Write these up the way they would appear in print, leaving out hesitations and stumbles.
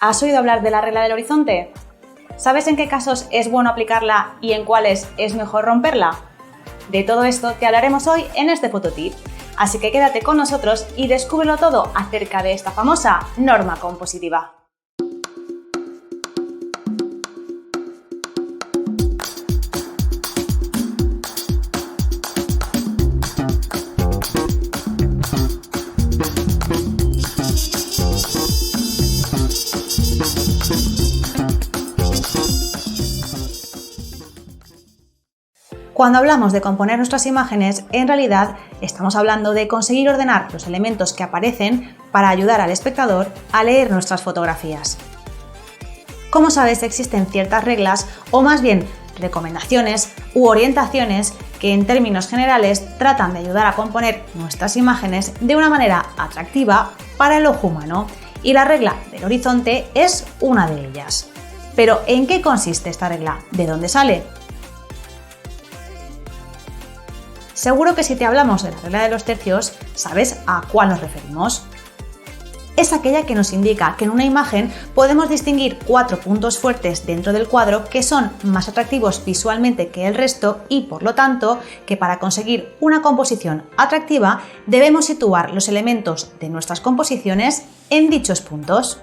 ¿Has oído hablar de la regla del horizonte? ¿Sabes en qué casos es bueno aplicarla y en cuáles es mejor romperla? De todo esto te hablaremos hoy en este fototip, así que quédate con nosotros y descúbrelo todo acerca de esta famosa norma compositiva. Cuando hablamos de componer nuestras imágenes, en realidad estamos hablando de conseguir ordenar los elementos que aparecen para ayudar al espectador a leer nuestras fotografías. Como sabes, existen ciertas reglas o más bien recomendaciones u orientaciones que en términos generales tratan de ayudar a componer nuestras imágenes de una manera atractiva para el ojo humano, y la regla del horizonte es una de ellas. Pero ¿en qué consiste esta regla? ¿De dónde sale? Seguro que si te hablamos de la regla de los tercios, sabes a cuál nos referimos. Es aquella que nos indica que en una imagen podemos distinguir 4 puntos fuertes dentro del cuadro que son más atractivos visualmente que el resto y, por lo tanto, que para conseguir una composición atractiva debemos situar los elementos de nuestras composiciones en dichos puntos.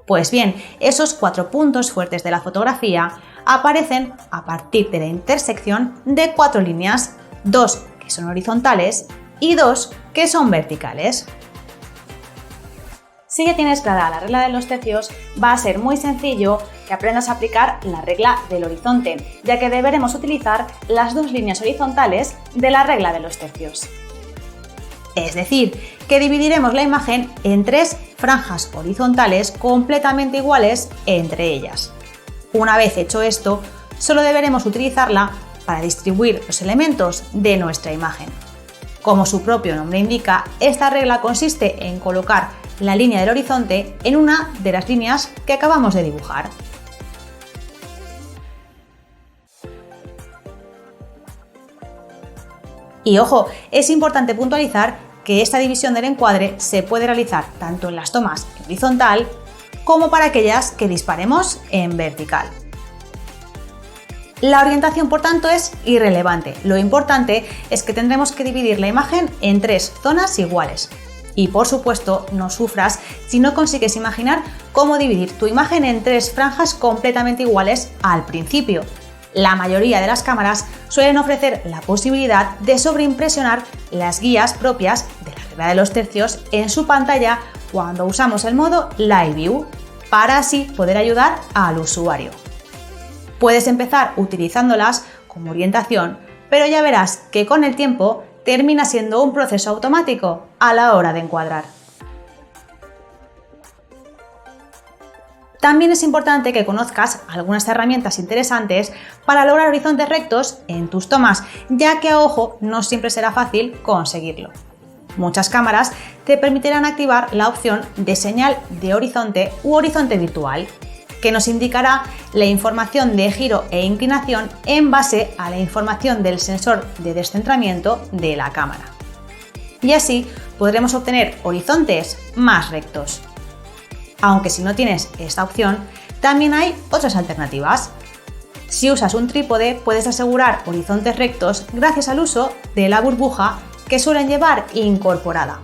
Pues bien, esos 4 puntos fuertes de la fotografía aparecen a partir de la intersección de 4 líneas, 2 que son horizontales y 2 que son verticales. Si ya tienes clara la regla de los tercios, va a ser muy sencillo que aprendas a aplicar la regla del horizonte, ya que deberemos utilizar las 2 líneas horizontales de la regla de los tercios. Es decir, que dividiremos la imagen en 3 franjas horizontales completamente iguales entre ellas. Una vez hecho esto, solo deberemos utilizarla para distribuir los elementos de nuestra imagen. Como su propio nombre indica, esta regla consiste en colocar la línea del horizonte en una de las líneas que acabamos de dibujar. Y ojo, es importante puntualizar que esta división del encuadre se puede realizar tanto en las tomas en horizontal como para aquellas que disparemos en vertical. La orientación, por tanto, es irrelevante. Lo importante es que tendremos que dividir la imagen en 3 zonas iguales. Y por supuesto, no sufras si no consigues imaginar cómo dividir tu imagen en 3 franjas completamente iguales al principio. La mayoría de las cámaras suelen ofrecer la posibilidad de sobreimpresionar las guías propias de la regla de los tercios en su pantalla cuando usamos el modo Live View, para así poder ayudar al usuario. Puedes empezar utilizándolas como orientación, pero ya verás que con el tiempo termina siendo un proceso automático a la hora de encuadrar. También es importante que conozcas algunas herramientas interesantes para lograr horizontes rectos en tus tomas, ya que a ojo no siempre será fácil conseguirlo. Muchas cámaras te permitirán activar la opción de señal de horizonte u horizonte virtual, que nos indicará la información de giro e inclinación en base a la información del sensor de descentramiento de la cámara. Y así podremos obtener horizontes más rectos. Aunque si no tienes esta opción, también hay otras alternativas. Si usas un trípode, puedes asegurar horizontes rectos gracias al uso de la burbuja que suelen llevar incorporada.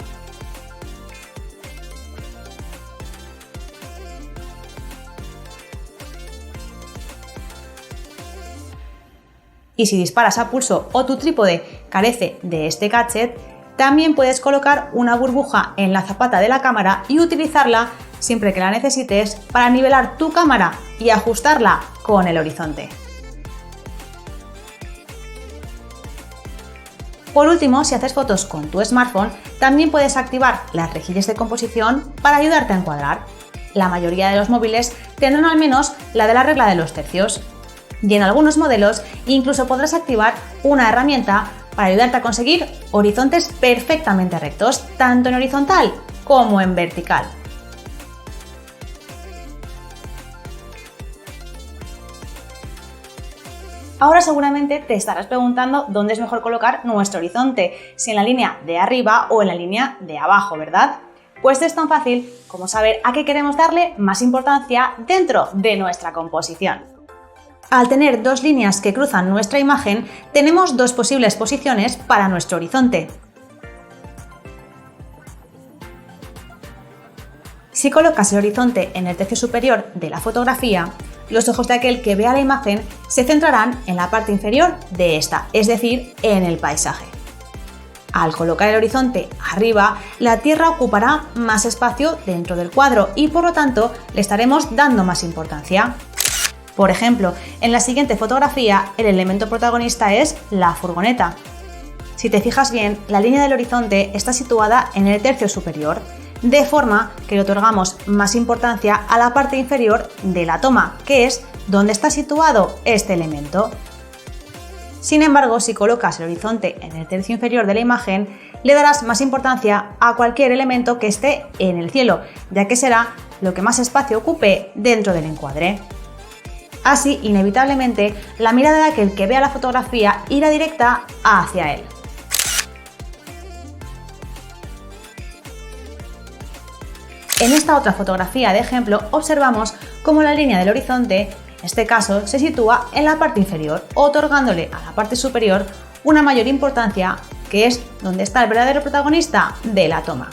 Y si disparas a pulso o tu trípode carece de este gadget, también puedes colocar una burbuja en la zapata de la cámara y utilizarla siempre que la necesites para nivelar tu cámara y ajustarla con el horizonte. Por último, si haces fotos con tu smartphone, también puedes activar las rejillas de composición para ayudarte a encuadrar. La mayoría de los móviles tendrán al menos la de la regla de los tercios. Y en algunos modelos incluso podrás activar una herramienta para ayudarte a conseguir horizontes perfectamente rectos, tanto en horizontal como en vertical. Ahora seguramente te estarás preguntando dónde es mejor colocar nuestro horizonte, si en la línea de arriba o en la línea de abajo, ¿verdad? Pues es tan fácil como saber a qué queremos darle más importancia dentro de nuestra composición. Al tener dos líneas que cruzan nuestra imagen, tenemos dos posibles posiciones para nuestro horizonte. Si colocas el horizonte en el tercio superior de la fotografía, los ojos de aquel que vea la imagen se centrarán en la parte inferior de esta, es decir, en el paisaje. Al colocar el horizonte arriba, la Tierra ocupará más espacio dentro del cuadro y por lo tanto le estaremos dando más importancia. Por ejemplo, en la siguiente fotografía el elemento protagonista es la furgoneta. Si te fijas bien, la línea del horizonte está situada en el tercio superior, de forma que le otorgamos más importancia a la parte inferior de la toma, que es donde está situado este elemento. Sin embargo, si colocas el horizonte en el tercio inferior de la imagen, le darás más importancia a cualquier elemento que esté en el cielo, ya que será lo que más espacio ocupe dentro del encuadre. Así, inevitablemente, la mirada de aquel que vea la fotografía irá directa hacia él. En esta otra fotografía de ejemplo observamos cómo la línea del horizonte, en este caso, se sitúa en la parte inferior, otorgándole a la parte superior una mayor importancia, que es donde está el verdadero protagonista de la toma.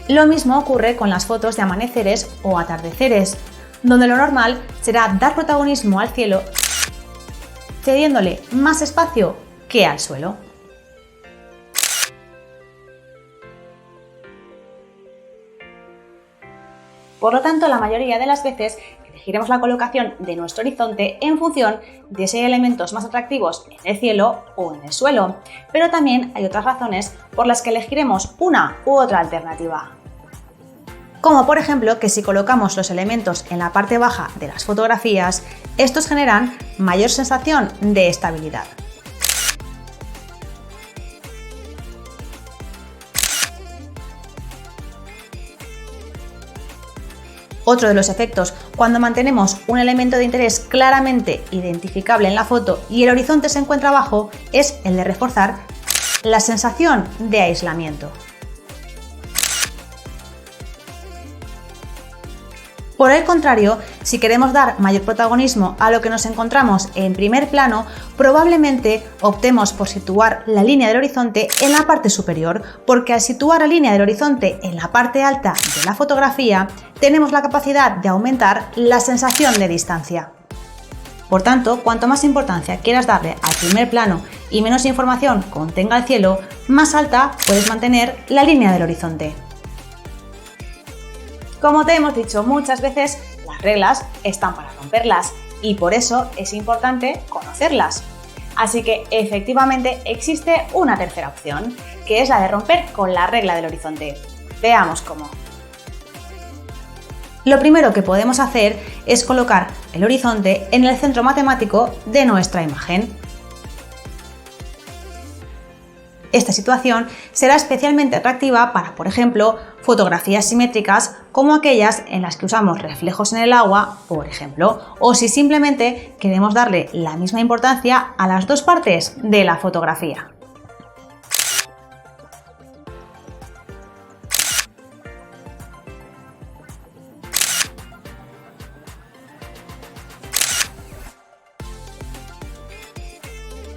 Lo mismo ocurre con las fotos de amaneceres o atardeceres, donde lo normal será dar protagonismo al cielo, cediéndole más espacio que al suelo. Por lo tanto, la mayoría de las veces elegiremos la colocación de nuestro horizonte en función de si hay elementos más atractivos en el cielo o en el suelo, pero también hay otras razones por las que elegiremos una u otra alternativa. Como por ejemplo que si colocamos los elementos en la parte baja de las fotografías, estos generan mayor sensación de estabilidad. Otro de los efectos cuando mantenemos un elemento de interés claramente identificable en la foto y el horizonte se encuentra abajo es el de reforzar la sensación de aislamiento. Por el contrario, si queremos dar mayor protagonismo a lo que nos encontramos en primer plano, probablemente optemos por situar la línea del horizonte en la parte superior, porque al situar la línea del horizonte en la parte alta de la fotografía, tenemos la capacidad de aumentar la sensación de distancia. Por tanto, cuanto más importancia quieras darle al primer plano y menos información contenga el cielo, más alta puedes mantener la línea del horizonte. Como te hemos dicho muchas veces, las reglas están para romperlas y por eso es importante conocerlas. Así que efectivamente existe una tercera opción, que es la de romper con la regla del horizonte. Veamos cómo. Lo primero que podemos hacer es colocar el horizonte en el centro matemático de nuestra imagen. Esta situación será especialmente atractiva para, por ejemplo, fotografías simétricas como aquellas en las que usamos reflejos en el agua, por ejemplo, o si simplemente queremos darle la misma importancia a las dos partes de la fotografía.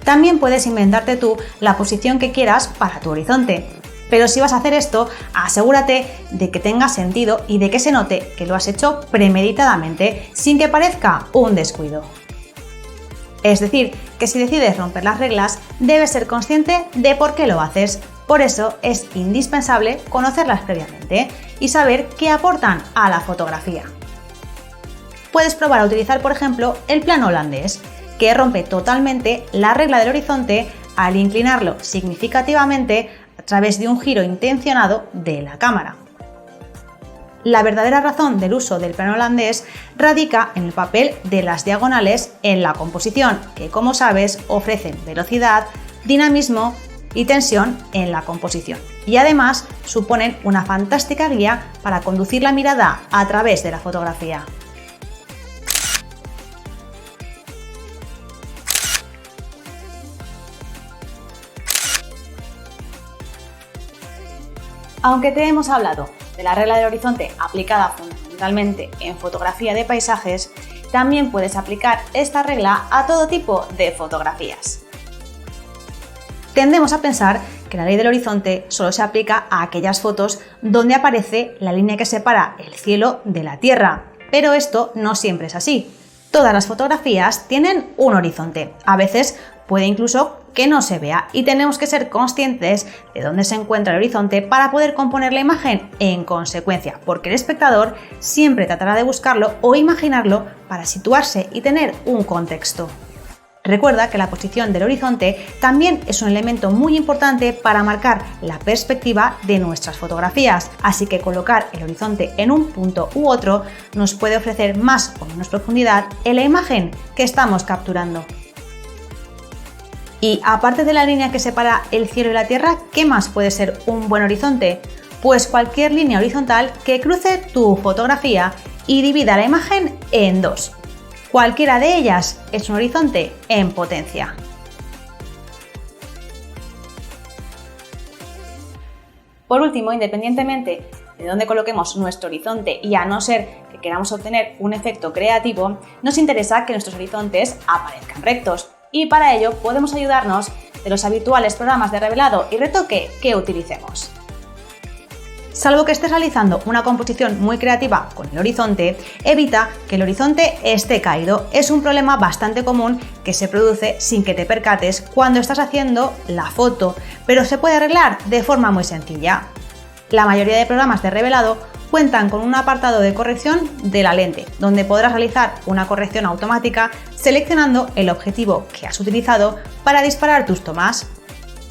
También puedes inventarte tú la posición que quieras para tu horizonte, pero si vas a hacer esto, asegúrate de que tenga sentido y de que se note que lo has hecho premeditadamente, sin que parezca un descuido. Es decir, que si decides romper las reglas, debes ser consciente de por qué lo haces. Por eso es indispensable conocerlas previamente y saber qué aportan a la fotografía. Puedes probar a utilizar, por ejemplo, el plano holandés, que rompe totalmente la regla del horizonte al inclinarlo significativamente a través de un giro intencionado de la cámara. La verdadera razón del uso del plano holandés radica en el papel de las diagonales en la composición, que como sabes ofrecen velocidad, dinamismo y tensión en la composición, y además suponen una fantástica guía para conducir la mirada a través de la fotografía. Aunque te hemos hablado de la regla del horizonte aplicada fundamentalmente en fotografía de paisajes, también puedes aplicar esta regla a todo tipo de fotografías. Tendemos a pensar que la ley del horizonte solo se aplica a aquellas fotos donde aparece la línea que separa el cielo de la tierra, pero esto no siempre es así. Todas las fotografías tienen un horizonte, a veces puede incluso que no se vea y tenemos que ser conscientes de dónde se encuentra el horizonte para poder componer la imagen en consecuencia, porque el espectador siempre tratará de buscarlo o imaginarlo para situarse y tener un contexto. Recuerda que la posición del horizonte también es un elemento muy importante para marcar la perspectiva de nuestras fotografías, así que colocar el horizonte en un punto u otro nos puede ofrecer más o menos profundidad en la imagen que estamos capturando. Y aparte de la línea que separa el cielo y la tierra, ¿qué más puede ser un buen horizonte? Pues cualquier línea horizontal que cruce tu fotografía y divida la imagen en dos. Cualquiera de ellas es un horizonte en potencia. Por último, independientemente de dónde coloquemos nuestro horizonte y a no ser que queramos obtener un efecto creativo, nos interesa que nuestros horizontes aparezcan rectos y para ello podemos ayudarnos de los habituales programas de revelado y retoque que utilicemos. Salvo que estés realizando una composición muy creativa con el horizonte, evita que el horizonte esté caído. Es un problema bastante común que se produce sin que te percates cuando estás haciendo la foto, pero se puede arreglar de forma muy sencilla. La mayoría de programas de revelado cuentan con un apartado de corrección de la lente, donde podrás realizar una corrección automática seleccionando el objetivo que has utilizado para disparar tus tomas.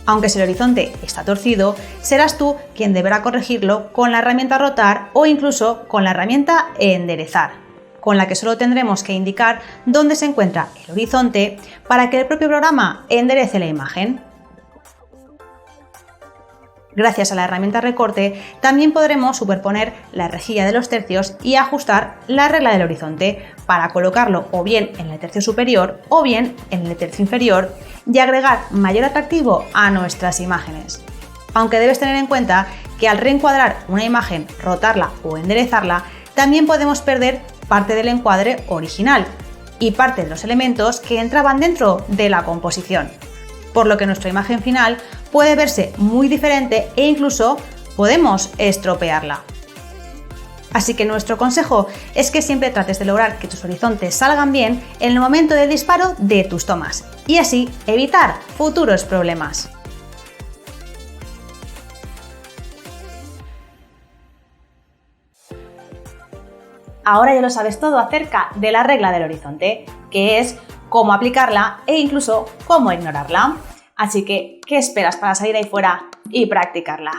Aunque si el horizonte está torcido, serás tú quien deberá corregirlo con la herramienta rotar o incluso con la herramienta enderezar, con la que solo tendremos que indicar dónde se encuentra el horizonte para que el propio programa enderece la imagen. Gracias a la herramienta recorte también podremos superponer la rejilla de los tercios y ajustar la regla del horizonte para colocarlo o bien en el tercio superior o bien en el tercio inferior y agregar mayor atractivo a nuestras imágenes. Aunque debes tener en cuenta que al reencuadrar una imagen, rotarla o enderezarla, también podemos perder parte del encuadre original y parte de los elementos que entraban dentro de la composición, por lo que nuestra imagen final puede verse muy diferente e incluso podemos estropearla. Así que nuestro consejo es que siempre trates de lograr que tus horizontes salgan bien en el momento del disparo de tus tomas y así evitar futuros problemas. Ahora ya lo sabes todo acerca de la regla del horizonte, que es cómo aplicarla e incluso cómo ignorarla. Así que, ¿qué esperas para salir ahí fuera y practicarla?